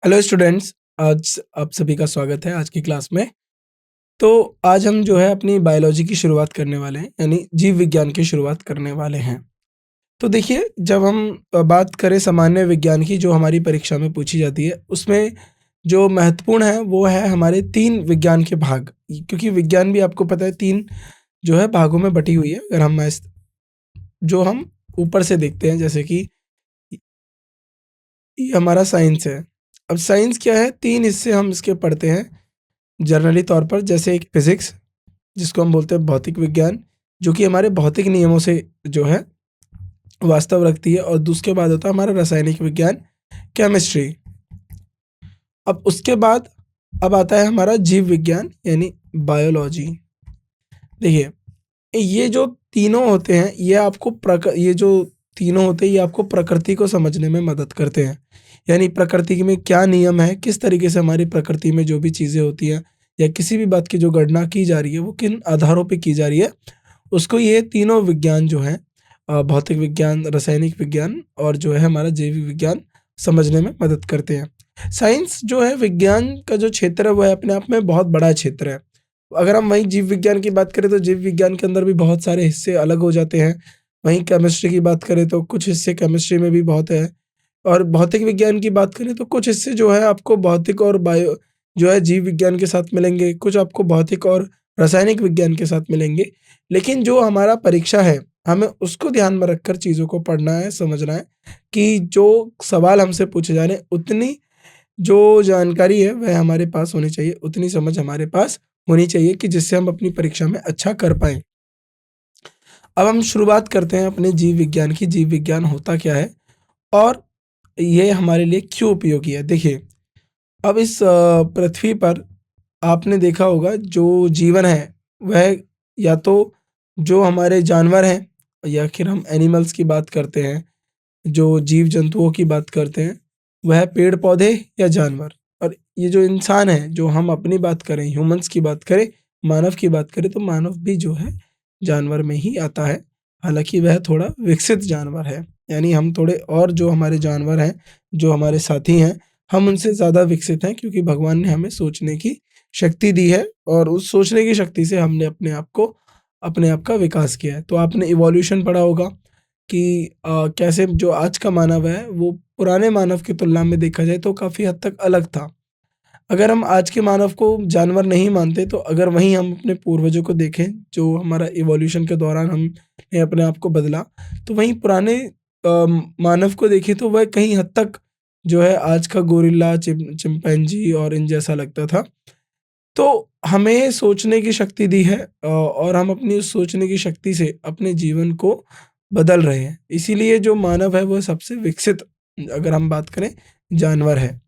Hello students, आज आप सभी का स्वागत है आज की क्लास में। तो आज हम जो है अपनी बायोलॉजी की शुरुआत करने वाले हैं, यानी जीव विज्ञान की शुरुआत करने वाले हैं। तो देखिए, जब हम बात करें सामान्य विज्ञान की जो हमारी परीक्षा में पूछी जाती है, उसमें जो महत्वपूर्ण है वो है हमारे 3 विज्ञान के भाग। क्योंकि विज्ञान भी आपको पता है 3 जो है भागों में बटी हुई है। अगर हम इस जो हम ऊपर से देखते हैं, जैसे कि ये हमारा साइंस है। अब साइंस क्या है, 3 हिस्से हम इसके पढ़ते हैं जनरली तौर पर। जैसे एक फिजिक्स, जिसको हम बोलते हैं भौतिक विज्ञान, जो कि हमारे भौतिक नियमों से जो है वास्तव रखती है। और दूसरे बाद होता है हमारा रासायनिक विज्ञान, केमिस्ट्री। अब उसके बाद अब आता है हमारा जीव विज्ञान यानी बायोलॉजी। देखिए, ये जो तीनों होते हैं ये जो तीनों होते हैं ये आपको प्रकृति को समझने में मदद करते हैं। यानी प्रकृति में क्या नियम है, किस तरीके से हमारी प्रकृति में जो भी चीज़ें होती हैं या किसी भी बात की जो गणना की जा रही है वो किन आधारों पे की जा रही है, उसको ये तीनों विज्ञान जो हैं, भौतिक विज्ञान, रासायनिक विज्ञान और जो है हमारा जैव विज्ञान, समझने में मदद करते हैं। साइंस जो है, विज्ञान का जो क्षेत्र है वो है अपने आप में बहुत बड़ा क्षेत्र है। अगर हम वहीं जीव विज्ञान की बात करें तो जीव विज्ञान के अंदर भी बहुत सारे हिस्से अलग हो जाते हैं। वहीं केमिस्ट्री की बात करें तो कुछ हिस्से केमिस्ट्री में भी बहुत है। और भौतिक विज्ञान की बात करें तो कुछ हिस्से जो है आपको भौतिक और बायो जो है जीव विज्ञान के साथ मिलेंगे, कुछ आपको भौतिक और रासायनिक विज्ञान के साथ मिलेंगे। लेकिन जो हमारा परीक्षा है, हमें उसको ध्यान में रखकर चीज़ों को पढ़ना है, समझना है कि जो सवाल हमसे पूछे जा रहे हैं उतनी जो जानकारी है वह हमारे पास होनी चाहिए, उतनी समझ हमारे पास होनी चाहिए कि जिससे हम अपनी परीक्षा में अच्छा कर पाएँ। अब हम शुरुआत करते हैं अपने जीव विज्ञान की। जीव विज्ञान होता क्या है और ये हमारे लिए क्यों उपयोगी है? देखिए, अब इस पृथ्वी पर आपने देखा होगा जो जीवन है वह या तो जो हमारे जानवर हैं या फिर हम एनिमल्स की बात करते हैं, जो जीव-जंतुओं की बात करते हैं, वह पेड़-पौधे या जानवर। और ये जो इंसान है, जो हम अपनी बात करें, ह्यूमन्स की बात करें, मानव की बात करें, तो मानव भी जो है जानवर में ही आता है। हालाँकि वह थोड़ा विकसित जानवर है, यानी हम थोड़े और जो हमारे जानवर हैं, जो हमारे साथी हैं, हम उनसे ज़्यादा विकसित हैं क्योंकि भगवान ने हमें सोचने की शक्ति दी है और उस सोचने की शक्ति से हमने अपने आप का विकास किया है। तो आपने इवोल्यूशन पढ़ा होगा कि कैसे जो आज का मानव है वो पुराने मानव की तुलना में देखा जाए तो काफ़ी हद तक अलग था। अगर हम आज के मानव को जानवर नहीं मानते तो अगर वहीं हम अपने पूर्वजों को देखें, जो हमारा इवोल्यूशन के दौरान हमने अपने आप को बदला, तो वहीं पुराने मानव को देखें तो वह कहीं हद तक जो है आज का गोरिल्ला, चिंपैंजी और इन जैसा लगता था। तो हमें सोचने की शक्ति दी है और हम अपनी उस सोचने की शक्ति से अपने जीवन को बदल रहे हैं। इसीलिए जो मानव है वो सबसे विकसित, अगर हम बात करें, जानवर है।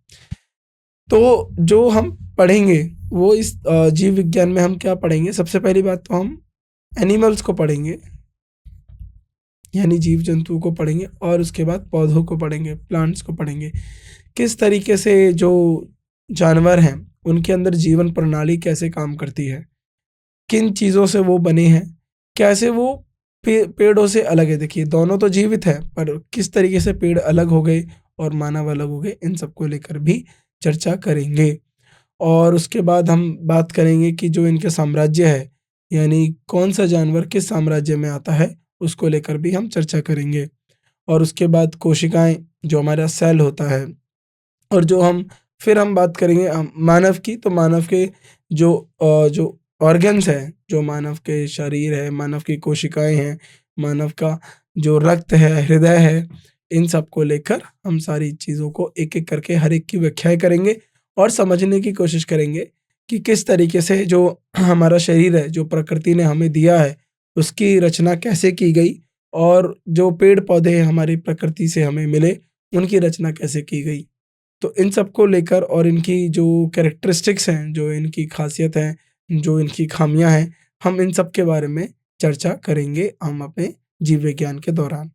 तो जो हम पढ़ेंगे वो इस जीव विज्ञान में हम क्या पढ़ेंगे? सबसे पहली बात तो हम एनिमल्स को पढ़ेंगे, यानी जीव-जंतुओं को पढ़ेंगे और उसके बाद पौधों को पढ़ेंगे, प्लांट्स को पढ़ेंगे। किस तरीके से जो जानवर हैं, उनके अंदर जीवन प्रणाली कैसे काम करती है? किन चीज़ों से वो बने हैं, कैसे वो पेड़ों से अलग है। देखिए, दोनों तो जीवित है, पर किस तरीके से पेड़ अलग हो गए और मानव अलग हो गए, इन सबको लेकर भी चर्चा करेंगे। और उसके बाद हम बात करेंगे कि जो इनके साम्राज्य है, यानी कौन-सा जानवर किस साम्राज्य में आता है, उसको लेकर भी हम चर्चा करेंगे। और उसके बाद कोशिकाएँ, जो हमारा सेल होता है, और फिर हम बात करेंगे मानव की। तो मानव के जो ऑर्गन्स हैं, जो मानव के शरीर है, मानव की कोशिकाएँ हैं, मानव का जो रक्त है, हृदय है, इन सब को लेकर हम सारी चीज़ों को एक-एक करके हर एक की व्याख्याएँ करेंगे और समझने की कोशिश करेंगे कि किस तरीके से जो हमारा शरीर है, जो प्रकृति ने हमें दिया है, उसकी रचना कैसे की गई और जो पेड़-पौधे हमारी प्रकृति से हमें मिले, उनकी रचना कैसे की गई। तो इन सब को लेकर और इनकी जो कैरेक्टरिस्टिक्स हैं, जो इनकी ख़ासियत है, जो इनकी ख़ामियाँ हैं, हम इन सब के बारे में चर्चा करेंगे हम अपने जीव विज्ञान के दौरान।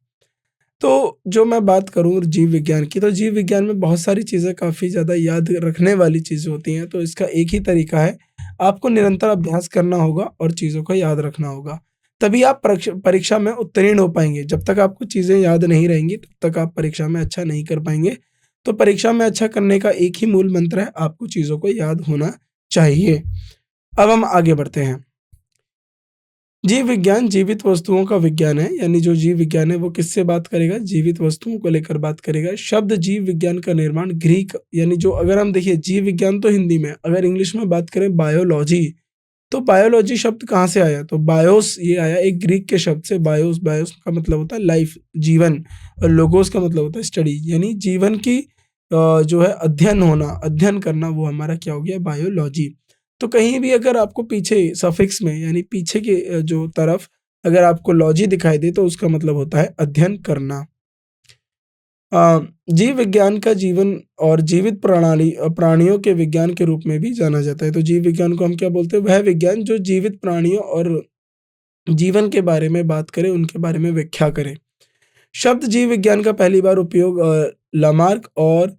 तो जो मैं बात करूँ जीव विज्ञान की, तो जीव विज्ञान में बहुत सारी चीज़ें काफ़ी ज़्यादा याद रखने वाली चीज़ें होती हैं, तो इसका एक ही तरीका है, आपको निरंतर अभ्यास करना होगा और चीज़ों को याद रखना होगा। तभी आप परीक्षा में उत्तीर्ण हो पाएँगे। जब तक आपको चीज़ें याद नहीं रहेंगी, तब तक आप परीक्षा में अच्छा नहीं कर पाएँगे। तो परीक्षा में अच्छा करने का एक ही मूल मंत्र है, आपको चीज़ों को याद होना चाहिए। अब हम आगे बढ़ते हैं। जीव विज्ञान जीवित वस्तुओं का विज्ञान है, यानी जो जीव विज्ञान है वो किससे बात करेगा? जीवित वस्तुओं को लेकर बात करेगा। शब्द जीव विज्ञान का निर्माण ग्रीक, यानी जो अगर हम देखिए जीव विज्ञान तो हिंदी में, अगर इंग्लिश में बात करें बायोलॉजी, तो बायोलॉजी शब्द कहाँ से आया? तो बायोस ये आया एक ग्रीक के शब्द से। बायोस, बायोस का मतलब होता है लाइफ, जीवन, और लोगोस का मतलब होता है स्टडी, यानी जीवन की जो है अध्ययन होना, अध्ययन करना, वो हमारा क्या हो गया? बायोलॉजी। तो कहीं भी अगर आपको पीछे सफिक्स में यानी पीछे के जो तरफ अगर आपको लॉजी दिखाई दे तो उसका मतलब होता है अध्ययन करना। जीव विज्ञान का जीवन और जीवित प्रणाली प्राणियों के विज्ञान के रूप में भी जाना जाता है। तो जीव विज्ञान को हम क्या बोलते हैं? वह विज्ञान जो जीवित प्राणियों और जीवन के बारे में बात करे, उनके बारे में व्याख्या करे। शब्द जीव विज्ञान का पहली बार उपयोग लामार्क और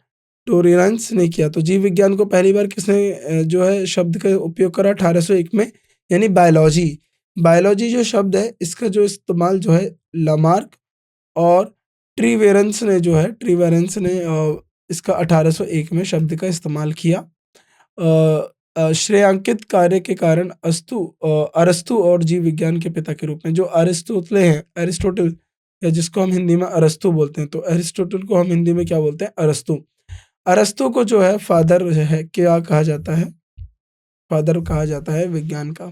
टोरेंस ने किया। तो जीव विज्ञान को पहली बार किसने जो है शब्द का उपयोग करा? 1801 में, यानी बायोलॉजी। बायोलॉजी जो शब्द है इसका जो इस्तेमाल जो है लामार्क और ट्रीवेरेंस ने इसका 1801 में शब्द का इस्तेमाल किया। श्रेयांकित कार्य के कारण अरस्तु और जीव विज्ञान के पिता के रूप में, जो अरिस्टोटल, या जिसको हम हिंदी में अरस्तु बोलते हैं, तो अरिस्टोटल को हम हिंदी में क्या बोलते हैं? अरस्तु। अरस्तु को जो है फादर है क्या कहा जाता है? फादर कहा जाता है विज्ञान का,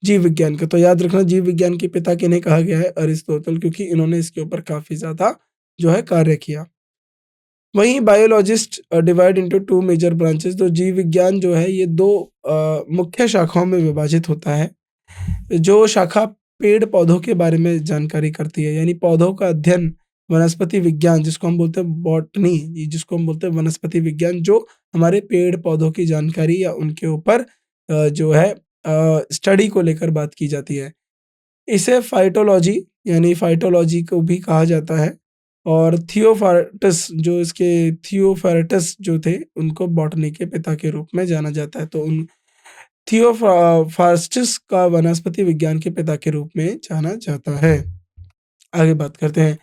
जीव विज्ञान का। तो याद रखना जीव विज्ञान के पिता किन्हें कहा गया है? अरिस्टोटल, क्योंकि इन्होंने इसके ऊपर काफी ज्यादा जो है कार्य किया। वहीं biologist divide into two major branches. तो जीव विज्ञान जो है ये दो मुख्य शाखाओं में विभाजित होता है। जो शाखा पेड़ पौधों के बारे में जानकारी करती है, यानी पौधों का अध्ययन, वनस्पति विज्ञान जिसको हम बोलते हैं बॉटनी, जिसको हम बोलते हैं वनस्पति विज्ञान, जो हमारे पेड़ पौधों की जानकारी या उनके ऊपर जो है स्टडी को लेकर बात की जाती है। इसे फाइटोलॉजी, यानी फाइटोलॉजी को भी कहा जाता है। और थियोफार्टस जो थे उनको बॉटनी के पिता के रूप में जाना जाता है। तो उन थियोफास्टस का वनस्पति विज्ञान के पिता के रूप में जाना जाता है। आगे बात करते हैं।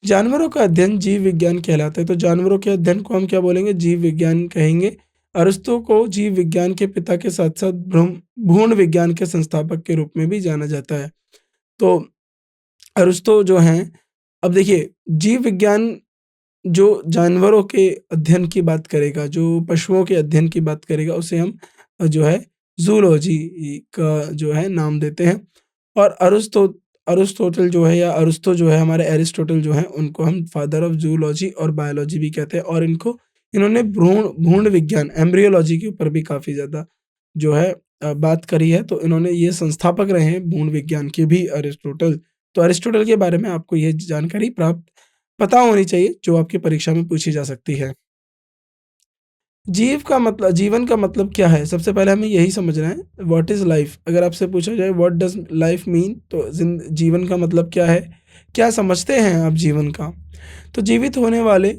जानवरों का अध्ययन जीव विज्ञान कहलाता है। तो जानवरों के अध्ययन को हम क्या बोलेंगे? जीव विज्ञान कहेंगे। अरस्तु को जीव विज्ञान के पिता के साथ साथ भ्रूण विज्ञान के संस्थापक के रूप में भी जाना जाता है। तो अरस्तु जो हैं, अब देखिए जीव विज्ञान जो जानवरों के अध्ययन की बात करेगा, जो पशुओं के अध्ययन की बात करेगा, उसे हम जो है ज़ूलॉजी का जो है नाम देते हैं। और अरिस्टोटल जो है, या अरस्तु जो है, हमारे एरिस्टोटल जो है, उनको हम फादर ऑफ ज़ूलॉजी और बायोलॉजी भी कहते हैं। और इन्होंने भ्रूण विज्ञान, एम्ब्रियोलॉजी के ऊपर भी काफ़ी ज़्यादा जो है बात करी है। तो इन्होंने ये संस्थापक रहे हैं भ्रूण विज्ञान के भी, अरिस्टोटल। तो अरिस्टोटल के बारे में आपको ये जानकारी पता होनी चाहिए, जो आपकी परीक्षा में पूछी जा सकती है। जीवन का मतलब क्या है? सबसे पहले हमें यही समझना है, व्हाट इज़ लाइफ? अगर आपसे पूछा जाए व्हाट डज़ लाइफ मीन, तो जीवन का मतलब क्या है? क्या समझते हैं आप जीवन का? तो जीवित होने वाले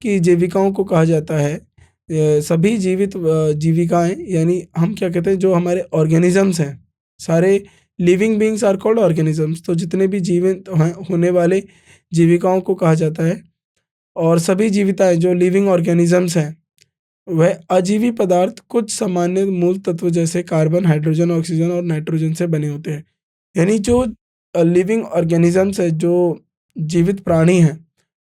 की जीविकाओं को कहा जाता है सभी जीवित जीविकाएँ, यानी हम क्या कहते हैं, जो हमारे ऑर्गेनिज़म्स हैं, सारे living beings are called organisms. तो जितने भी जीवित होने वाले जीविकाओं को कहा जाता है। और सभी जीविताएँ जो लिविंग ऑर्गेनिज़म्स हैं, वह अजीवी पदार्थ कुछ सामान्य मूल तत्व जैसे कार्बन, हाइड्रोजन, ऑक्सीजन और नाइट्रोजन से बने होते हैं। यानी जो लिविंग ऑर्गेनिजम्स है, जो जीवित प्राणी हैं,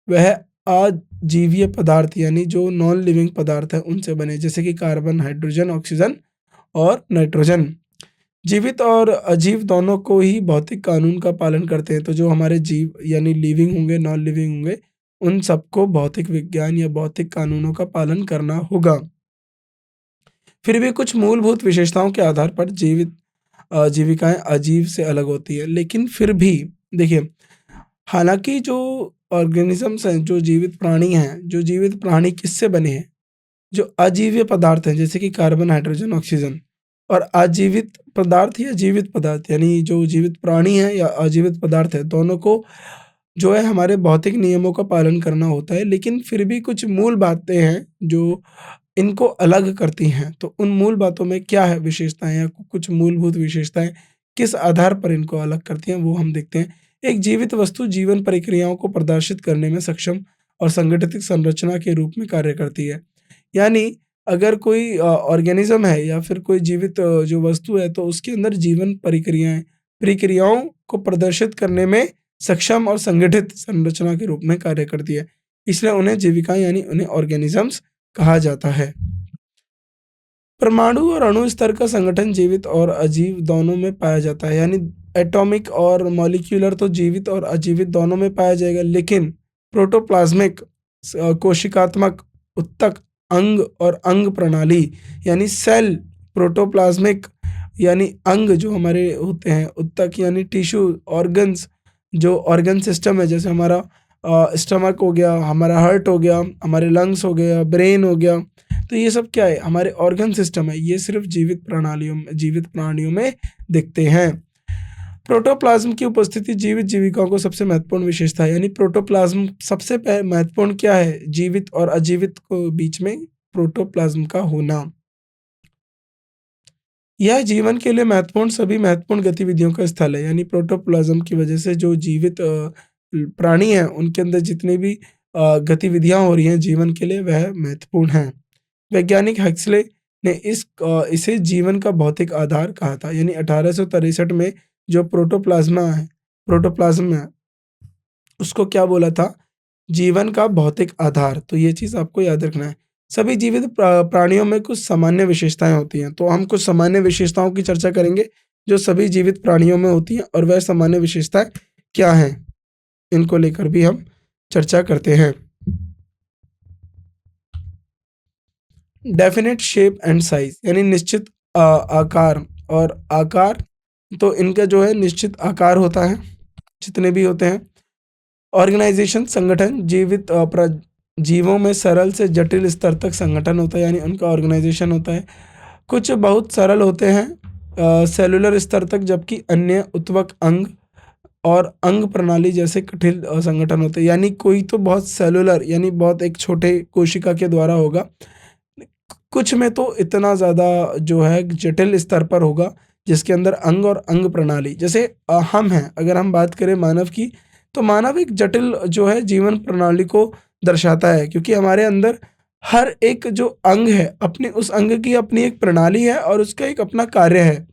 वह अजीवीय पदार्थ, यानी जो नॉन लिविंग पदार्थ है, उनसे बने, जैसे कि कार्बन, हाइड्रोजन, ऑक्सीजन और नाइट्रोजन। जीवित और अजीव दोनों को ही भौतिक कानून का पालन करते हैं। तो जो हमारे जीव यानी लिविंग होंगे, नॉन लिविंग होंगे, उन सबको भौतिक विज्ञान या भौतिक कानूनों का पालन करना होगा। फिर भी कुछ मूलभूत विशेषताओं के आधार पर जीविकाएँ अजीव से अलग होती है। लेकिन फिर भी देखिए, हालाँकि जो ऑर्गेनिज़म्स हैं, जो जीवित प्राणी हैं, जो जीवित प्राणी किससे बने हैं? जो अजीवीय पदार्थ हैं, जैसे कि कार्बन, हाइड्रोजन, ऑक्सीजन, और अजीवित पदार्थ या जीवित पदार्थ, यानी जो जीवित प्राणी है या अजीवित पदार्थ है, दोनों को जो है हमारे भौतिक नियमों का पालन करना होता है। लेकिन फिर भी कुछ मूल बातें हैं जो इनको अलग करती हैं। तो उन मूल बातों में क्या है विशेषताएँ, या कुछ मूलभूत विशेषताएँ किस आधार पर इनको अलग करती हैं, वो हम देखते हैं। एक जीवित वस्तु जीवन प्रक्रियाओं को प्रदर्शित करने में सक्षम और संगठित संरचना के रूप में कार्य करती है। यानी अगर कोई ऑर्गेनिज्म है या फिर कोई जीवित जो वस्तु है, तो उसके अंदर जीवन प्रक्रियाओं को प्रदर्शित करने में सक्षम और संगठित संरचना के रूप में कार्य करती है। इसलिए उन्हें जीविका यानी उन्हें ऑर्गेनिजम्स कहा जाता है। परमाणु और अणु स्तर का संगठन जीवित और अजीव दोनों में पाया जाता है। यानी एटॉमिक और मॉलिक्यूलर तो जीवित और अजीवित दोनों में पाया जाएगा, लेकिन प्रोटोप्लाज्मिक कोशिकात्मक उत्तक अंग और अंग प्रणाली यानी सेल, प्रोटोप्लाज्मिक यानी अंग जो हमारे होते हैं, उत्तक यानी टिश्यू, ऑर्गन्स जो ऑर्गन सिस्टम है, जैसे हमारा स्टमक हो गया, हमारा हार्ट हो गया, हमारे लंग्स हो गया, ब्रेन हो गया, तो ये सब क्या है, हमारे ऑर्गन सिस्टम है। ये सिर्फ जीवित प्राणियों में दिखते हैं। प्रोटोप्लाज्म की उपस्थिति जीवित जीविकाओं को सबसे महत्वपूर्ण विशेषता है। यानी प्रोटोप्लाज्म सबसे महत्वपूर्ण क्या है, जीवित और अजीवित को बीच में प्रोटोप्लाज्म का होना। यह जीवन के लिए महत्वपूर्ण सभी महत्वपूर्ण गतिविधियों का स्थल है। यानी प्रोटोप्लाज्म की वजह से जो जीवित प्राणी हैं, उनके अंदर जितनी भी गतिविधियां हो रही हैं जीवन के लिए, वह महत्वपूर्ण हैं। वैज्ञानिक हक्सले ने इसे जीवन का भौतिक आधार कहा था। यानी 1863 में जो प्रोटोप्लाज्म है, उसको क्या बोला था, जीवन का भौतिक आधार। तो ये चीज आपको याद रखना है। सभी जीवित प्राणियों में कुछ सामान्य विशेषताएं होती हैं, तो हम कुछ सामान्य विशेषताओं की चर्चा करेंगे जो सभी जीवित प्राणियों में होती हैं, और वह सामान्य विशेषताएं क्या हैं, इनको लेकर भी हम चर्चा करते हैं। डेफिनेट शेप एंड साइज, यानी निश्चित आकार और आकार, तो इनका जो है निश्चित आकार होता है जितने भी होते हैं। ऑर्गेनाइजेशन, संगठन, जीवों में सरल से जटिल स्तर तक संगठन होता है, यानी उनका ऑर्गेनाइजेशन होता है। कुछ बहुत सरल होते हैं सेलुलर स्तर तक, जबकि अन्य उत्तक अंग और अंग प्रणाली जैसे कठिन संगठन होते हैं। यानी कोई तो बहुत सेलुलर यानी बहुत एक छोटे कोशिका के द्वारा होगा, कुछ में तो इतना ज़्यादा जो है जटिल स्तर पर होगा जिसके अंदर अंग और अंग प्रणाली, जैसे हम हैं, अगर हम बात करें मानव की, तो मानव एक जटिल जो है जीवन प्रणाली को दर्शाता है, क्योंकि हमारे अंदर हर एक जो अंग है, अपने उस अंग की अपनी एक प्रणाली है और उसका एक अपना कार्य है।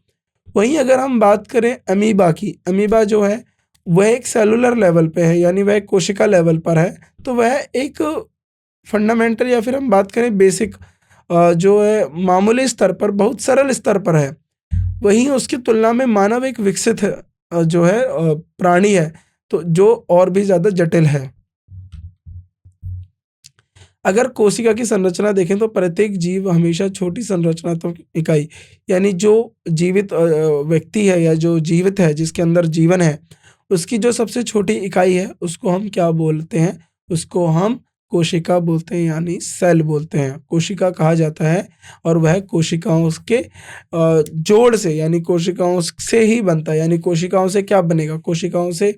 वहीं अगर हम बात करें अमीबा की, अमीबा जो है वह एक सेलुलर लेवल पे है, यानी वह एक कोशिका लेवल पर है, तो वह एक फंडामेंटल या फिर हम बात करें बेसिक जो है मामूली स्तर पर, बहुत सरल स्तर पर है। वहीं उसकी तुलना में मानव एक विकसित जो है प्राणी है, तो जो और भी ज्यादा जटिल है। अगर कोशिका की संरचना देखें तो प्रत्येक जीव हमेशा छोटी संरचनात्मक इकाई, यानी जो जीवित व्यक्ति है या जो जीवित है जिसके अंदर जीवन है, उसकी जो सबसे छोटी इकाई है उसको हम क्या बोलते हैं, उसको हम कोशिका बोलते हैं, यानी सेल बोलते हैं, कोशिका कहा जाता है। और वह कोशिकाओं के जोड़ से, यानी कोशिकाओं से ही बनता है। यानी कोशिकाओं से क्या बनेगा, कोशिकाओं से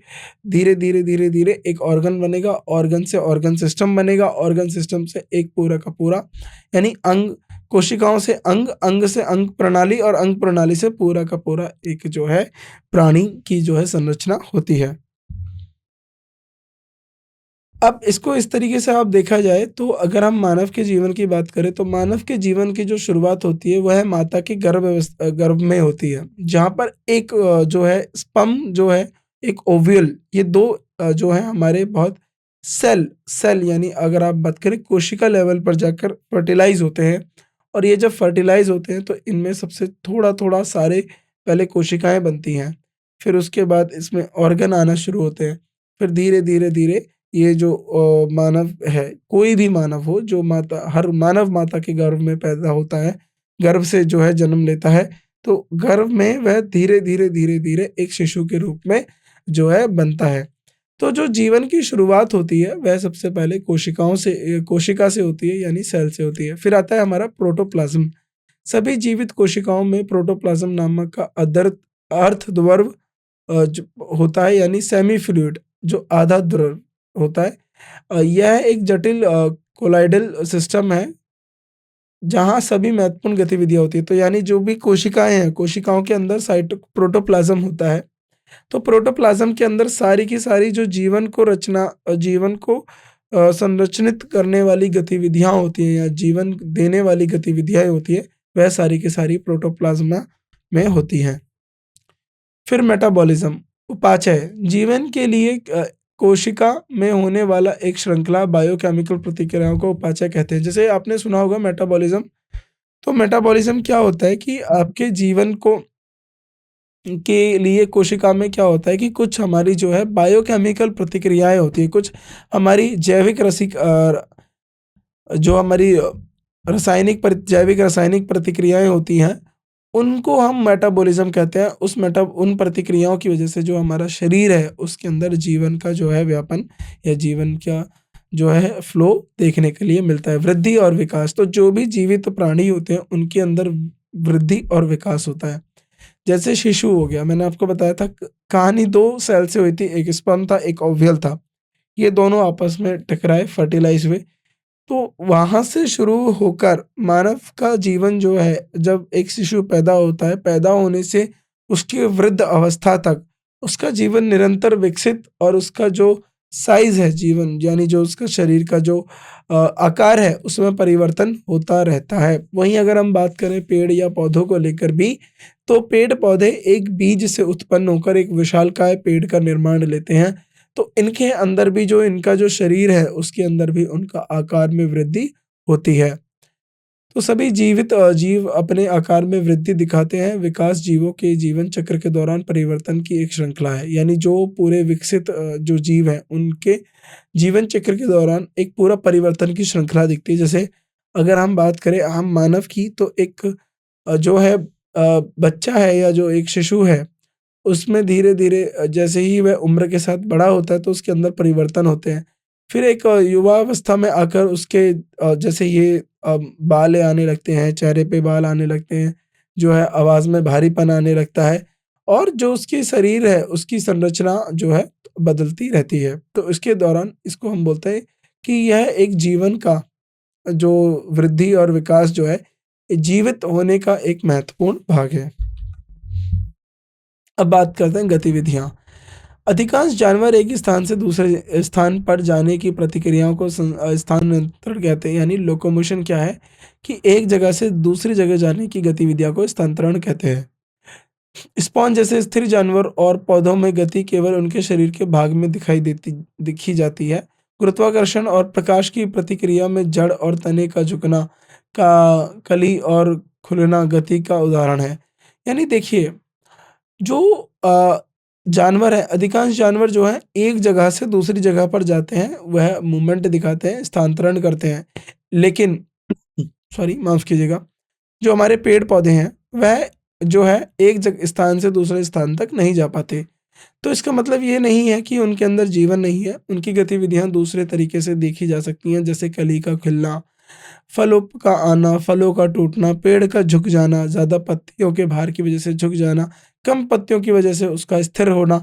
धीरे धीरे धीरे धीरे एक ऑर्गन बनेगा, ऑर्गन से ऑर्गन सिस्टम बनेगा, ऑर्गन सिस्टम से एक पूरा का पूरा यानी अंग, कोशिकाओं से अंग, अंग से अंग प्रणाली, और अंग प्रणाली से पूरा का पूरा एक जो है प्राणी की जो है संरचना होती है। अब इसको इस तरीके से आप देखा जाए तो अगर हम मानव के जीवन की बात करें, तो मानव के जीवन की जो शुरुआत होती है वह माता के गर्भ में होती है, जहाँ पर एक जो है स्पर्म जो है, एक ओव्यूल, ये दो जो है हमारे बहुत सेल सेल यानी अगर आप बात करें कोशिका लेवल पर जाकर फर्टिलाइज होते हैं। और ये जब फर्टिलाइज होते हैं तो इनमें सबसे थोड़ा थोड़ा सारे पहले कोशिकाएं बनती हैं, फिर उसके बाद इसमें ऑर्गन आना शुरू होते हैं, फिर धीरे धीरे धीरे ये जो मानव है, कोई भी मानव हो, जो माता, हर मानव माता के गर्भ में पैदा होता है, गर्भ से जो है जन्म लेता है, तो गर्भ में वह धीरे धीरे धीरे धीरे एक शिशु के रूप में जो है बनता है। तो जो जीवन की शुरुआत होती है वह सबसे पहले कोशिका से होती है, यानी सेल से होती है। फिर आता है हमारा प्रोटोप्लाज्म। सभी जीवित कोशिकाओं में प्रोटोप्लाज्म नामक का अर्धद्रव होता है, यानी सेमी फ्लूइड, जो आधा द्रव होता है। यह एक जटिल कोलाइडल सिस्टम है जहाँ सभी महत्वपूर्ण गतिविधियां होती है। तो यानी जो भी कोशिकाएं हैं, कोशिकाओं के अंदर प्रोटोप्लाज्म होता है। तो प्रोटोप्लाज्म के अंदर सारी की सारी जो जीवन को संरचनित करने वाली गतिविधियाँ होती हैं या जीवन देने वाली गतिविधियाँ होती हैं, वह सारी की सारी प्रोटोप्लाज़्मा में होती हैं। फिर मेटाबॉलिज़्म, उपापचय, जीवन के लिए कोशिका में होने वाला एक श्रृंखला बायोकेमिकल प्रतिक्रियाओं को उपापचय कहते हैं। जैसे आपने सुना होगा मेटाबॉलिज़्म, तो मेटाबॉलिज़्म क्या होता है कि आपके जीवन को के लिए कोशिका में क्या होता है कि कुछ हमारी जो है बायोकेमिकल प्रतिक्रियाएँ होती हैं, कुछ हमारी जो हमारी जैविक रासायनिक प्रतिक्रियाएँ होती हैं, उनको हम मेटाबॉलिज़्म कहते हैं। उन प्रतिक्रियाओं की वजह से जो हमारा शरीर है, उसके अंदर जीवन का जो है व्यापन या जीवन का जो है फ्लो देखने के लिए मिलता है। वृद्धि और विकास, तो जो भी जीवित प्राणी होते हैं, उनके अंदर वृद्धि और विकास होता है। जैसे शिशु हो गया, मैंने आपको बताया था कहानी 2 सेल से हुई थी, एक स्पर्म था, एक ओव्यूल था। ये दोनों आपस में टकराए, फर्टिलाइज़ हुए। तो वहाँ से शुरू होकर मानव का जीवन जो है, जब एक शिशु पैदा होता है, पैदा होने से उसकी वृद्ध अवस्था तक उसका जीवन निरंतर विकसित और उसका जो साइज़ है जीवन यानी जो उसका शरीर का जो आकार है, उसमें परिवर्तन होता रहता है। वहीं अगर हम बात करें पेड़ या पौधों को लेकर भी, तो पेड़-पौधे एक बीज से उत्पन्न होकर एक विशालकाय पेड़ का निर्माण लेते हैं। तो इनके अंदर भी जो इनका जो शरीर है, उसके अंदर भी उनका आकार में वृद्धि होती है। तो सभी जीव अपने आकार में वृद्धि दिखाते हैं। विकास जीवों के जीवन चक्र के दौरान परिवर्तन की एक श्रृंखला है। यानी जो पूरे विकसित जो जीव हैं, उनके जीवन चक्र के दौरान एक पूरा परिवर्तन की श्रृंखला दिखती है। जैसे अगर हम बात करें हम मानव की, तो एक जो है बच्चा है या जो एक शिशु है, उसमें धीरे-धीरे जैसे ही वह उम्र के साथ बड़ा होता है, तो उसके अंदर परिवर्तन होते हैं। फिर एक युवावस्था में आकर उसके जैसे ये बाल आने लगते हैं, चेहरे पे बाल आने लगते हैं, जो है आवाज़ में भारीपन आने लगता है और जो उसकी शरीर है, उसकी संरचना जो है बदलती रहती है। तो इसके दौरान इसको हम बोलते हैं कि यह एक जीवन का जो वृद्धि और विकास जो है, जीवित होने का एक महत्वपूर्ण भाग है। अब बात करते हैं गतिविधियाँ। अधिकांश जानवर एक स्थान से दूसरे स्थान पर जाने की प्रतिक्रियाओं को स्थानांतरण कहते हैं। यानी लोकोमोशन क्या है कि एक जगह से दूसरी जगह जाने की गतिविधियों को स्थानांतरण कहते हैं। स्पॉन जैसे स्थिर जानवर और पौधों में गति केवल उनके शरीर के भाग में दिखी जाती है। गुरुत्वाकर्षण और प्रकाश की प्रतिक्रिया में जड़ और तने का झुकना का कली और खुलना गति का उदाहरण है। यानी देखिए, जो जानवर है, अधिकांश जानवर जो हैं एक जगह से दूसरी जगह पर जाते हैं, वह मूवमेंट दिखाते हैं, स्थानांतरण करते हैं। लेकिन सॉरी माफ़ कीजिएगा, जो हमारे पेड़-पौधे हैं, वह जो है एक स्थान से दूसरे स्थान तक नहीं जा पाते। तो इसका मतलब ये नहीं है कि उनके अंदर जीवन नहीं है, उनकी गतिविधियाँ दूसरे तरीके से देखी जा सकती हैं, जैसे कली का खिलना, फलों का आना, फलों का टूटना, पेड़ का झुक जाना, ज़्यादा पत्तियों के भार की वजह से झुक जाना, कम पत्तियों की वजह से उसका स्थिर होना।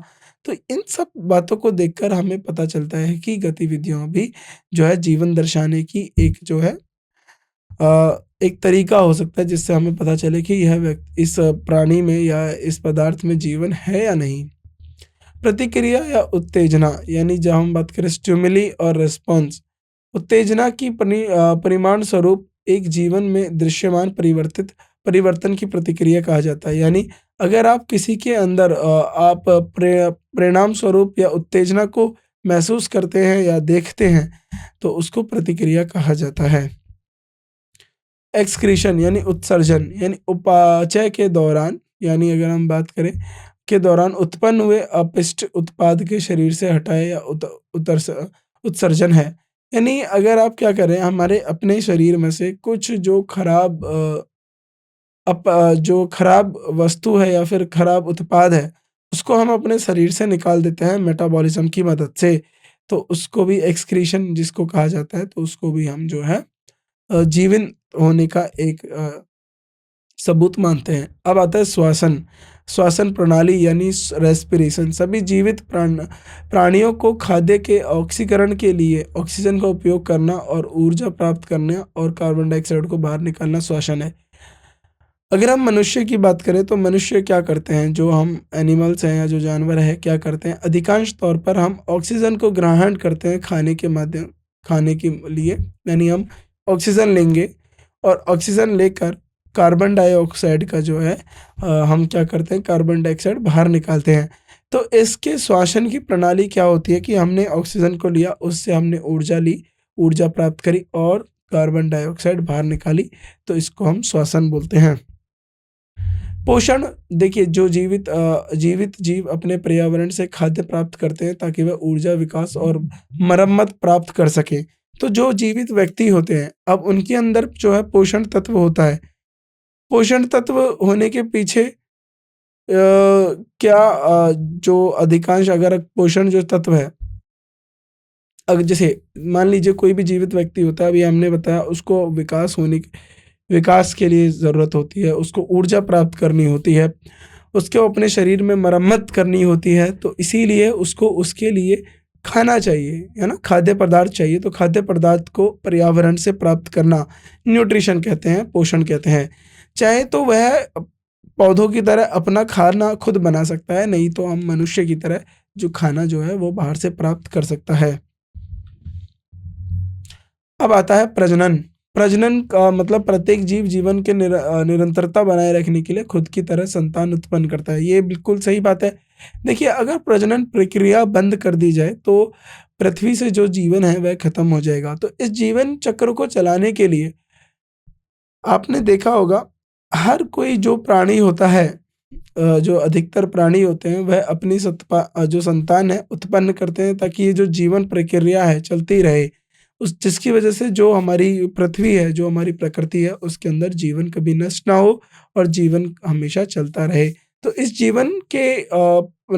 तो इन सब बातों को देखकर हमें पता चलता है कि गतिविधियाँ भी जो है जीवन दर्शाने की एक जो है एक तरीका हो सकता है, जिससे हमें पता चले कि इस प्राणी में या इस पदार्थ में जीवन है या नहीं। प्रतिक्रिया या उत्तेजना, यानी जब हम बात करें स्टिमुली और रिस्पॉन्स, उत्तेजना की परिमाण स्वरूप एक जीवन में दृश्यमान परिवर्तन की प्रतिक्रिया कहा जाता है। यानी अगर आप किसी के अंदर आप परिणाम स्वरूप या उत्तेजना को महसूस करते हैं या देखते हैं, तो उसको प्रतिक्रिया कहा जाता है। एक्सक्रीशन यानी उत्सर्जन, यानी उपापचय के दौरान, यानी अगर हम बात करें के दौरान उत्पन्न हुए अपशिष्ट उत्पाद के शरीर से हटाए या उत्सर्जन है। यानी अगर आप क्या करें, हमारे अपने शरीर में से कुछ जो खराब वस्तु है या फिर खराब उत्पाद है, उसको हम अपने शरीर से निकाल देते हैं मेटाबॉलिज्म की मदद से। तो उसको भी एक्सक्रीशन जिसको कहा जाता है, तो उसको भी हम जो है जीवित होने का एक सबूत मानते हैं। अब आता है श्वसन। श्वसन प्रणाली यानी रेस्पिरेशन, सभी जीवित प्राणियों को खाद्य के ऑक्सीकरण के लिए ऑक्सीजन का उपयोग करना और ऊर्जा प्राप्त करना और कार्बन डाइऑक्साइड को बाहर निकालना श्वसन है। अगर हम मनुष्य की बात करें, तो मनुष्य क्या करते हैं, जो हम एनिमल्स हैं या जो जानवर है क्या करते हैं, अधिकांश तौर पर हम ऑक्सीजन को ग्रहण करते हैं खाने के लिए, यानी हम ऑक्सीजन लेंगे और ऑक्सीजन लेकर कार्बन डाइऑक्साइड का जो है हम क्या करते हैं, कार्बन डाइऑक्साइड बाहर निकालते हैं। तो इसके श्वसन की प्रणाली क्या होती है कि हमने ऑक्सीजन को लिया, उससे हमने ऊर्जा ली, ऊर्जा प्राप्त करी और कार्बन डाइऑक्साइड बाहर निकाली, तो इसको हम श्वसन बोलते हैं। पोषण, देखिए जो जीवित जीव अपने पर्यावरण से खाद्य प्राप्त करते हैं ताकि वह ऊर्जा, विकास और मरम्मत प्राप्त कर सकें। तो जो जीवित व्यक्ति होते हैं, अब उनके अंदर जो है पोषण तत्व होता है। पोषण तत्व होने के पीछे क्या जो अधिकांश, अगर पोषण जो तत्व है, अगर जैसे मान लीजिए कोई भी जीवित व्यक्ति होता है, अभी हमने बताया उसको विकास के लिए ज़रूरत होती है, उसको ऊर्जा प्राप्त करनी होती है, उसको अपने शरीर में मरम्मत करनी होती है, तो इसीलिए उसको उसके लिए खाना चाहिए, है ना? खाद्य पदार्थ चाहिए, तो खाद्य पदार्थ को पर्यावरण से प्राप्त करना न्यूट्रिशन कहते हैं, पोषण कहते हैं। चाहे तो वह पौधों की तरह अपना खाना खुद बना सकता है, नहीं तो हम मनुष्य की तरह जो खाना जो है वो बाहर से प्राप्त कर सकता है। अब आता है प्रजनन। प्रजनन का मतलब प्रत्येक जीव जीवन के निरंतरता बनाए रखने के लिए खुद की तरह संतान उत्पन्न करता है। ये बिल्कुल सही बात है। देखिए अगर प्रजनन प्रक्रिया बंद कर दी जाए तो पृथ्वी से जो जीवन है वह खत्म हो जाएगा। तो इस जीवन चक्र को चलाने के लिए आपने देखा होगा हर कोई जो प्राणी होता है, जो अधिकतर प्राणी होते हैं वह अपनी जो संतान है उत्पन्न करते हैं ताकि ये जो जीवन प्रक्रिया है चलती रहे। उस जिसकी वजह से जो हमारी पृथ्वी है, जो हमारी प्रकृति है, उसके अंदर जीवन कभी नष्ट ना हो और जीवन हमेशा चलता रहे। तो इस जीवन के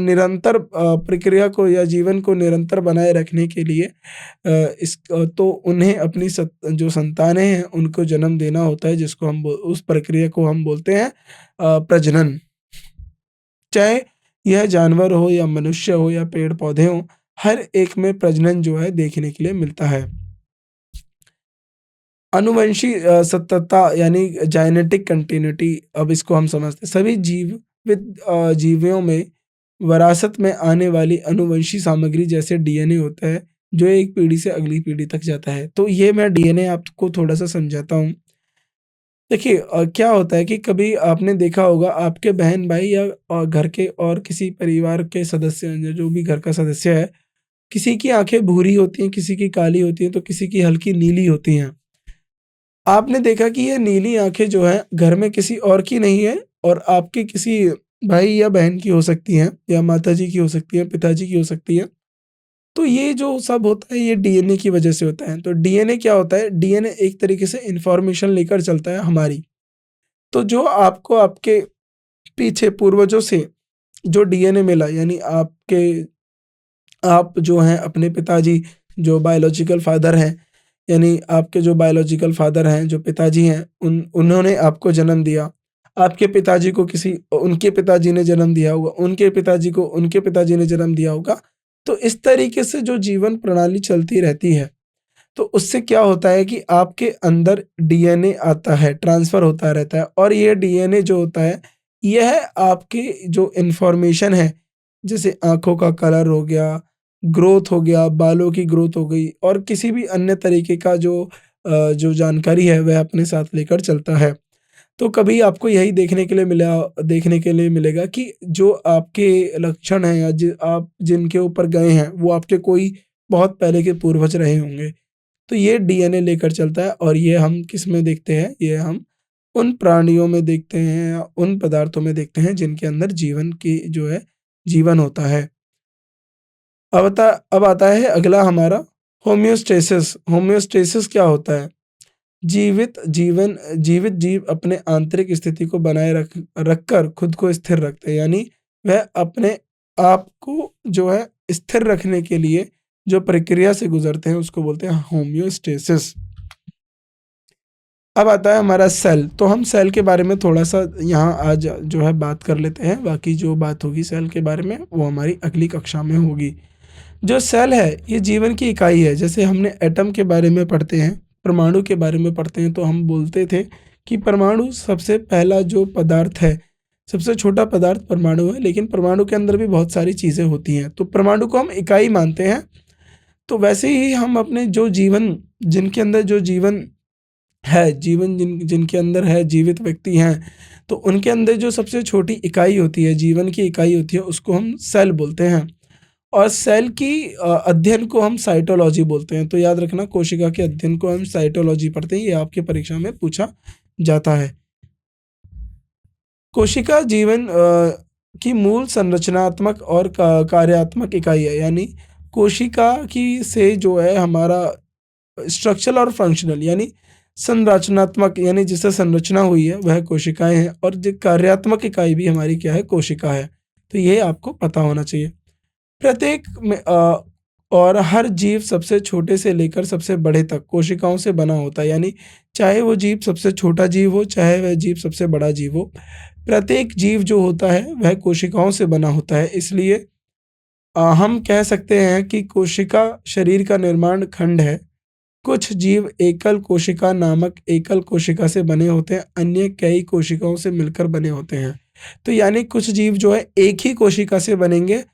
निरंतर प्रक्रिया को या जीवन को निरंतर बनाए रखने के लिए तो उन्हें अपनी जो संतानें हैं उनको जन्म देना होता है, जिसको हम उस प्रक्रिया को हम बोलते हैं प्रजनन। चाहे यह जानवर हो या मनुष्य हो या पेड़ पौधे हों, हर एक में प्रजनन जो है देखने के लिए मिलता है। अनुवंशी सत्तता यानी जेनेटिक कंटिन्यूटी, अब इसको हम समझते हैं सभी जीवियों में विरासत में आने वाली अनुवंशी सामग्री जैसे डीएनए होता है जो एक पीढ़ी से अगली पीढ़ी तक जाता है। तो ये मैं डीएनए आपको थोड़ा सा समझाता हूँ। देखिए क्या होता है कि कभी आपने देखा होगा आपके बहन भाई या घर के और किसी परिवार के सदस्य, जो भी घर का सदस्य है, किसी की आंखें भूरी होती हैं, किसी की काली होती हैं, तो किसी की हल्की नीली होती हैं। आपने देखा कि ये नीली आंखें जो हैं घर में किसी और की नहीं है और आपके किसी भाई या बहन की हो सकती हैं या माताजी की हो सकती है, पिताजी की हो सकती है। तो ये जो सब होता है ये डीएनए की वजह से होता है। तो डीएनए क्या होता है? डीएनए एक तरीके से इन्फॉर्मेशन लेकर चलता है हमारी। तो जो आपको आपके पीछे पूर्वजों से जो डीएनए मिला, यानी आप जो हैं अपने पिताजी जो बायोलॉजिकल फादर हैं, यानी आपके जो बायोलॉजिकल फादर हैं, जो पिताजी हैं, उन्होंने आपको जन्म दिया। आपके पिताजी को किसी उनके पिताजी ने जन्म दिया होगा, उनके पिताजी को उनके पिताजी ने जन्म दिया होगा। तो इस तरीके से जो जीवन प्रणाली चलती रहती है, तो उससे क्या होता है कि आपके अंदर डीएनए आता है, ट्रांसफ़र होता रहता है और ये डीएनए जो होता है, यह आपकी जो इन्फॉर्मेशन है, जैसे आँखों का कलर हो गया, ग्रोथ हो गया, बालों की ग्रोथ हो गई और किसी भी अन्य तरीके का जो जानकारी है, वह अपने साथ लेकर चलता है। तो कभी आपको यही देखने के लिए मिलेगा कि जो आपके लक्षण हैं या आप जिनके ऊपर गए हैं, वो आपके कोई बहुत पहले के पूर्वज रहे होंगे। तो ये डीएनए लेकर चलता है और ये हम किसमें देखते हैं? ये हम उन प्राणियों में देखते हैं या उन पदार्थों में देखते हैं जिनके अंदर जीवन की जो है जीवन होता है। अब आता है अगला हमारा होमियोस्टेसिस। होमियोस्टेसिस क्या होता है? जीवित जीव अपने आंतरिक स्थिति को बनाए रखकर खुद को स्थिर रखते हैं, यानी वह अपने आप को जो है स्थिर रखने के लिए जो प्रक्रिया से गुजरते हैं उसको बोलते हैं होमियोस्टेसिस। अब आता है हमारा सेल। तो हम सेल के बारे में थोड़ा-सा यहाँ आज जो है बात कर लेते हैं, बाकी जो बात होगी सेल के बारे में वो हमारी अगली कक्षा में होगी। जो सेल है ये जीवन की इकाई है। जैसे हमने एटम के बारे में पढ़ते हैं, परमाणु के बारे में पढ़ते हैं, तो हम बोलते थे कि परमाणु सबसे पहला जो पदार्थ है, सबसे छोटा पदार्थ परमाणु है, लेकिन परमाणु के अंदर भी बहुत सारी चीज़ें होती हैं। तो परमाणु को हम इकाई मानते हैं। तो वैसे ही हम अपने जो जीवन जिनके अंदर जो जीवन है, जीवन जिनके अंदर है, जीवित व्यक्ति हैं, तो उनके अंदर जो सबसे छोटी इकाई होती है, जीवन की इकाई होती है, उसको हम सेल बोलते हैं। और सेल की अध्ययन को हम साइटोलॉजी बोलते हैं। तो याद रखना, कोशिका के अध्ययन को हम साइटोलॉजी पढ़ते हैं, ये आपकी परीक्षा में पूछा जाता है। कोशिका जीवन की मूल संरचनात्मक और कार्यात्मक इकाई है, यानी कोशिका की से जो है हमारा स्ट्रक्चरल और फंक्शनल, यानी संरचनात्मक, यानी जिससे संरचना हुई है वह कोशिकाएं हैं, और जो कार्यात्मक इकाई भी हमारी क्या है, कोशिका है। तो ये आपको पता होना चाहिए। प्रत्येक में और हर जीव सबसे छोटे से लेकर सबसे बड़े तक कोशिकाओं से बना होता है, यानी चाहे वो जीव सबसे छोटा जीव हो, चाहे वह जीव सबसे बड़ा जीव हो, प्रत्येक जीव जो होता है वह कोशिकाओं से बना होता है। इसलिए हम कह सकते हैं कि कोशिका शरीर का निर्माण खंड है। कुछ जीव एकल कोशिका नामक एकल कोशिका से बने होते हैं, अन्य कई कोशिकाओं से मिलकर बने होते हैं। तो यानी कुछ जीव जो है एक ही कोशिका से बनेंगे,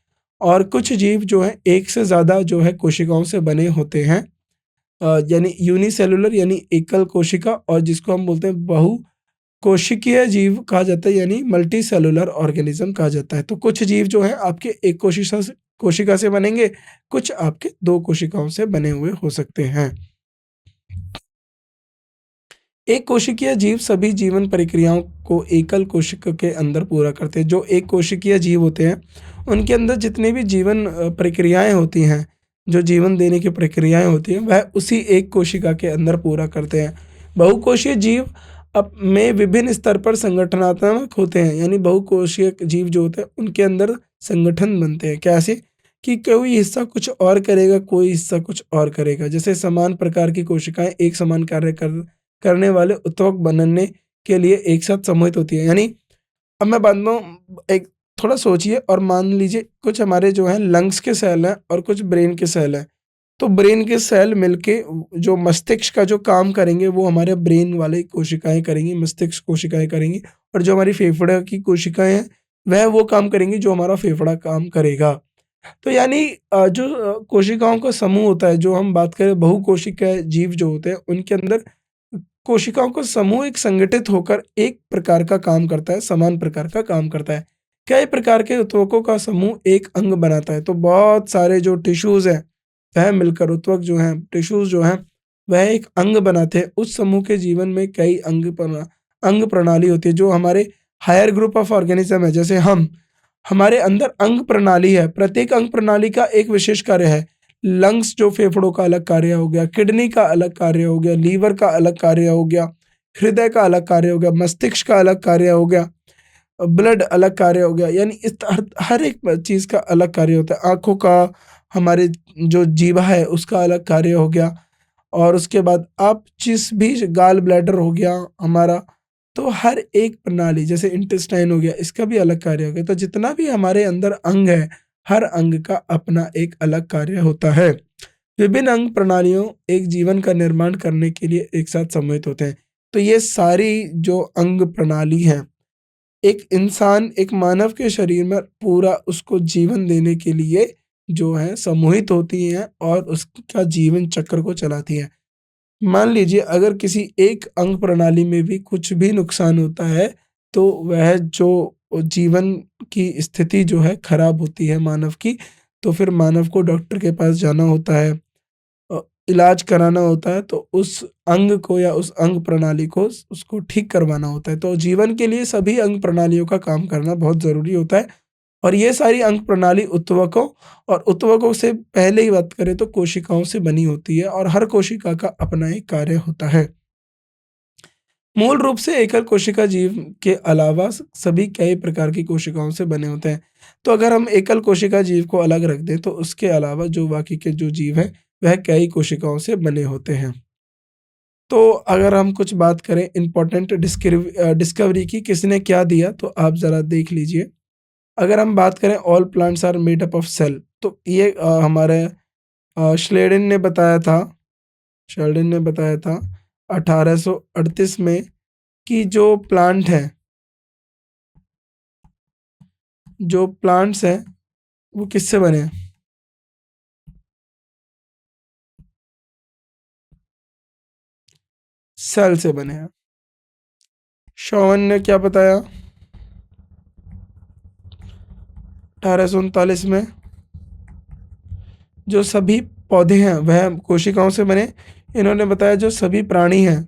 और कुछ जीव जो है एक से ज़्यादा जो है कोशिकाओं से बने होते हैं। यानी यूनिसेलुलर यानी एकल कोशिका, और जिसको हम बोलते हैं बहु कोशिकीय जीव कहा जाता है, यानी मल्टी सेलुलर ऑर्गेनिज्म कहा जाता है। तो कुछ जीव जो है आपके एक कोशिका से बनेंगे, कुछ आपके दो कोशिकाओं से बने हुए हो सकते हैं। एक कोशिकीय जीव सभी जीवन प्रक्रियाओं को एकल कोशिका के अंदर पूरा करते हैं। जो एक कोशिकीय जीव होते हैं, उनके अंदर जितनी भी जीवन प्रक्रियाएं होती हैं, जो जीवन देने की प्रक्रियाएं होती हैं, वह उसी एक कोशिका के अंदर पूरा करते हैं। बहुकोशीय जीव अब में विभिन्न स्तर पर संगठनात्मक होते हैं, यानी बहुकोशीय जीव जो होते हैं उनके अंदर संगठन बनते हैं। कैसे कि कोई हिस्सा कुछ और करेगा, कोई हिस्सा कुछ और करेगा। जैसे समान प्रकार की कोशिकाएं एक समान कार्य करने वाले उत्तक बनने के लिए एक साथ समूहित होती है। यानी अब मैं बताता हूँ, एक थोड़ा सोचिए और मान लीजिए कुछ हमारे जो है लंग्स के सेल हैं और कुछ ब्रेन के सेल हैं। तो ब्रेन के सेल मिलके जो मस्तिष्क का जो काम करेंगे वो हमारे ब्रेन वाले कोशिकाएं करेंगी, मस्तिष्क कोशिकाएं करेंगी। और जो हमारी फेफड़े की कोशिकाएं हैं वह वो काम करेंगी जो हमारा फेफड़ा काम करेगा। तो यानी जो कोशिकाओं का समूह होता है, जो हम बात करें बहुकोशिकीय जीव जो होते हैं, उनके अंदर कोशिकाओं का समूह एक संगठित होकर एक प्रकार का काम करता है, समान प्रकार का काम करता है। कई प्रकार के ऊतकों का समूह एक अंग बनाता है। तो बहुत सारे जो टिश्यूज हैं वह मिलकर ऊतक जो हैं, टिश्यूज जो हैं, वह एक अंग बनाते हैं। उस समूह के जीवन में कई अंग प्रणाली होती है। जो हमारे हायर ग्रुप ऑफ ऑर्गेनिज्म है, जैसे हमारे अंदर अंग प्रणाली है। प्रत्येक अंग प्रणाली का एक विशेष कार्य है। लंग्स जो फेफड़ों का अलग कार्य हो गया, किडनी का अलग कार्य हो गया, लीवर का अलग कार्य हो गया, हृदय का अलग कार्य हो गया, मस्तिष्क का अलग कार्य हो गया, ब्लड अलग कार्य हो गया। यानी इस हर एक चीज का अलग कार्य होता है। आंखों का, हमारे जो जीवा है उसका अलग कार्य हो गया। और उसके बाद आप जिस भी गाल ब्लैडर हो गया हमारा, तो हर एक प्रणाली जैसे इंटेस्टाइन हो गया, इसका भी अलग कार्य हो गया। तो जितना भी हमारे अंदर अंग है, हर अंग का अपना एक अलग कार्य होता है। विभिन्न अंग प्रणालियों एक जीवन का निर्माण करने के लिए एक साथ सम्मिलित होते हैं। तो ये सारी जो अंग प्रणाली है, एक इंसान, एक मानव के शरीर में पूरा उसको जीवन देने के लिए जो है समूहित होती हैं और उसका जीवन चक्र को चलाती हैं। मान लीजिए अगर किसी एक अंग प्रणाली में भी कुछ भी नुकसान होता है, तो वह जो जीवन की स्थिति जो है खराब होती है मानव की, तो फिर मानव को डॉक्टर के पास जाना होता है, अ, इलाज कराना होता है। तो उस अंग को या उस अंग प्रणाली को उसको ठीक करवाना होता है। तो जीवन के लिए सभी अंग प्रणालियों का काम करना बहुत ज़रूरी होता है। और ये सारी अंग प्रणाली ऊतकों और ऊतकों से पहले ही बात करें तो कोशिकाओं से बनी होती है, और हर कोशिका का अपना एक कार्य होता है। मूल रूप से एकल कोशिका जीव के अलावा सभी कई प्रकार की कोशिकाओं से बने होते हैं। तो अगर हम एकल कोशिका जीव को अलग रख दें तो उसके अलावा जो बाकी के जो जीव हैं वह कई कोशिकाओं से बने होते हैं। तो अगर हम कुछ बात करें इम्पोर्टेंट डिस्कवरी की, किसने क्या दिया, तो आप ज़रा देख लीजिए। अगर हम बात करें all plants are made up of cell, तो ये हमारे श्लेडिन ने बताया था, शेल्डन ने बताया था 1838 में कि जो प्लांट्स हैं वो किससे बने हैं? सेल से बने हैं। शौवन ने क्या बताया 1839 में? जो सभी पौधे हैं वह कोशिकाओं से बने। इन्होंने बताया जो सभी प्राणी हैं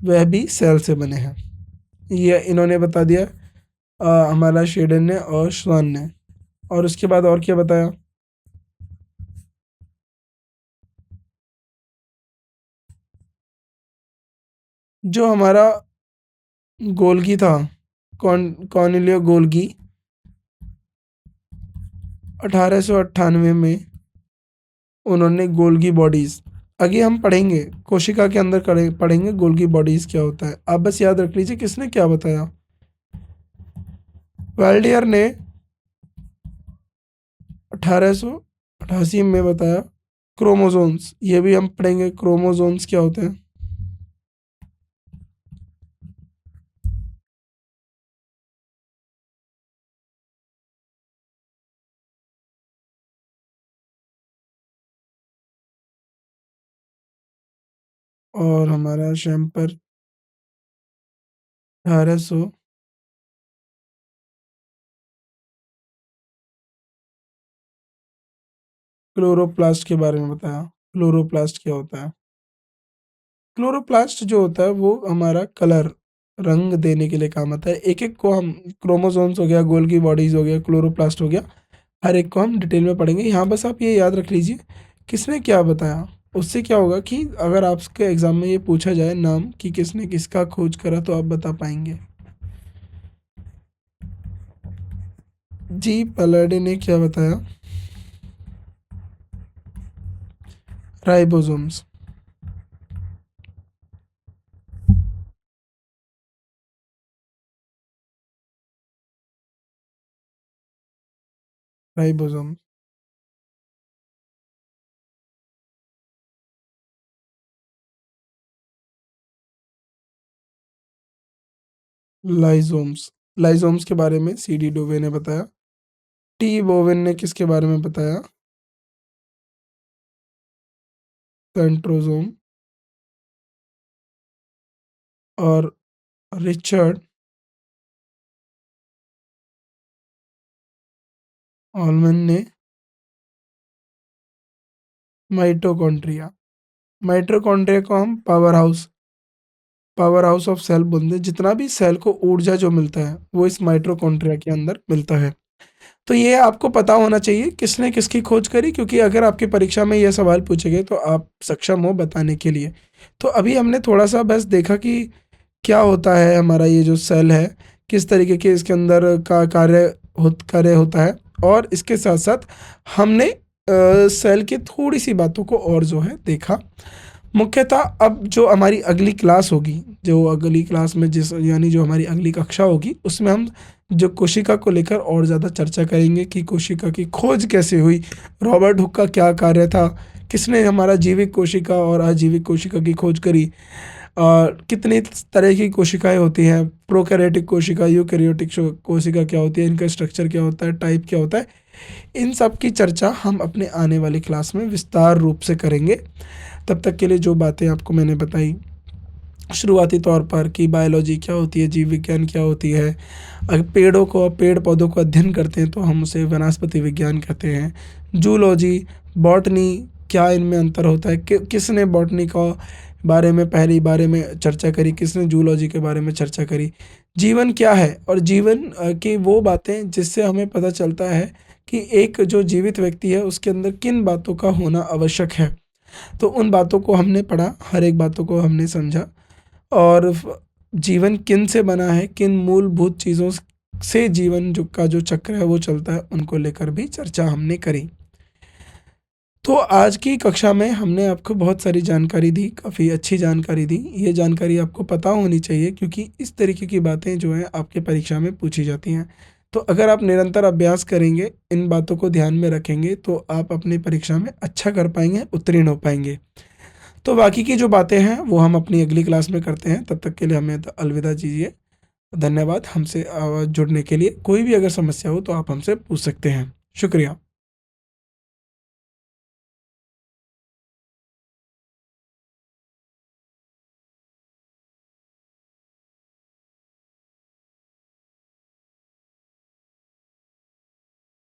वह भी सेल से बने हैं। ये इन्होंने बता दिया हमारा शेडन ने और श्वान ने। और उसके बाद और क्या बताया? जो हमारा गोल्गी था, कॉर्नेलियो गोल्गी, 1898 में उन्होंने गोल्गी बॉडीज, आगे हम पढ़ेंगे कोशिका के अंदर पढ़ेंगे गोल्गी बॉडीज क्या होता है। आप बस याद रख लीजिए किसने क्या बताया। वाल्डियर ने 1888 में बताया क्रोमोसोम्स। ये भी हम पढ़ेंगे क्रोमोसोम्स क्या होते हैं। और हमारा शैम्पर 1800 क्लोरोप्लास्ट के बारे में बताया। क्लोरोप्लास्ट क्या होता है? क्लोरोप्लास्ट जो होता है वो हमारा कलर, रंग देने के लिए काम आता है। एक एक को हम, क्रोमोसोम्स हो गया, गोल्गी बॉडीज हो गया, क्लोरोप्लास्ट हो गया, हर एक को हम डिटेल में पढ़ेंगे। यहाँ बस आप ये याद रख लीजिए किसने क्या बताया। उससे क्या होगा कि अगर आपके एग्जाम में ये पूछा जाए नाम कि किसने किसका खोज करा तो आप बता पाएंगे। जी पलाडे ने क्या बताया? राइबोसोम्स। राइबोसोम। लाइजोम्स। लाइजोम्स के बारे में सी डी डोवे ने बताया। टी बोवेन ने किसके बारे में बताया? सेंट्रोजोम। और रिचर्ड ऑलमन ने माइटोकॉन्ड्रिया। माइटोकॉन्ड्रिया को हम पावर हाउस ऑफ सेल बोलते हैं। जितना भी सेल को ऊर्जा जो मिलता है वो इस माइटोकॉन्ड्रिया के अंदर मिलता है। तो ये आपको पता होना चाहिए किसने किसकी खोज करी, क्योंकि अगर आपकी परीक्षा में यह सवाल पूछे गए तो आप सक्षम हो बताने के लिए। तो अभी हमने थोड़ा सा बस देखा कि क्या होता है हमारा ये जो सेल है, किस तरीके के इसके अंदर का कार्य होता है। और इसके साथ साथ हमने सेल की थोड़ी सी बातों को और जो है देखा। मुख्यतः अब जो हमारी अगली क्लास होगी, जो अगली क्लास में जिस यानी जो हमारी अगली कक्षा होगी उसमें हम जो कोशिका को लेकर और ज़्यादा चर्चा करेंगे कि कोशिका की खोज कैसे हुई, रॉबर्ट हुक का क्या कार्य था, किसने हमारा जीवित कोशिका और अजीवित कोशिका की खोज करी, कितनी तरह की कोशिकाएं होती हैं, प्रोकैरियोटिक कोशिका, यूकैरियोटिक कोशिका क्या होती है, इनका स्ट्रक्चर क्या होता है, टाइप क्या होता है, इन सब की चर्चा हम अपने आने वाली क्लास में विस्तार रूप से करेंगे। तब तक के लिए जो बातें आपको मैंने बताई शुरुआती तौर पर कि बायोलॉजी क्या होती है, जीव विज्ञान क्या होती है, अगर पेड़ पौधों को अध्ययन करते हैं तो हम उसे वनस्पति विज्ञान कहते हैं। जूलॉजी, बॉटनी, क्या इनमें अंतर होता है, किसने बॉटनी का बारे में चर्चा करी, किसने जूलॉजी के बारे में चर्चा करी, जीवन क्या है और जीवन की वो बातें जिससे हमें पता चलता है कि एक जो जीवित व्यक्ति है उसके अंदर किन बातों का होना आवश्यक है। तो उन बातों को हमने पढ़ा, हर एक बातों को हमने समझा। और जीवन किन से बना है, किन मूलभूत चीज़ों से जीवन जो चक्र है वो चलता है, उनको लेकर भी चर्चा हमने करी। तो आज की कक्षा में हमने आपको बहुत सारी जानकारी दी, काफ़ी अच्छी जानकारी दी। ये जानकारी आपको पता होनी चाहिए क्योंकि इस तरीके की बातें जो हैं आपके परीक्षा में पूछी जाती हैं। तो अगर आप निरंतर अभ्यास करेंगे, इन बातों को ध्यान में रखेंगे तो आप अपनी परीक्षा में अच्छा कर पाएंगे, उत्तीर्ण हो पाएंगे। तो बाकी की जो बातें हैं वो हम अपनी अगली क्लास में करते हैं। तब तक के लिए हमें अलविदा दीजिए। धन्यवाद हमसे जुड़ने के लिए। कोई भी अगर समस्या हो तो आप हमसे पूछ सकते हैं। शुक्रिया।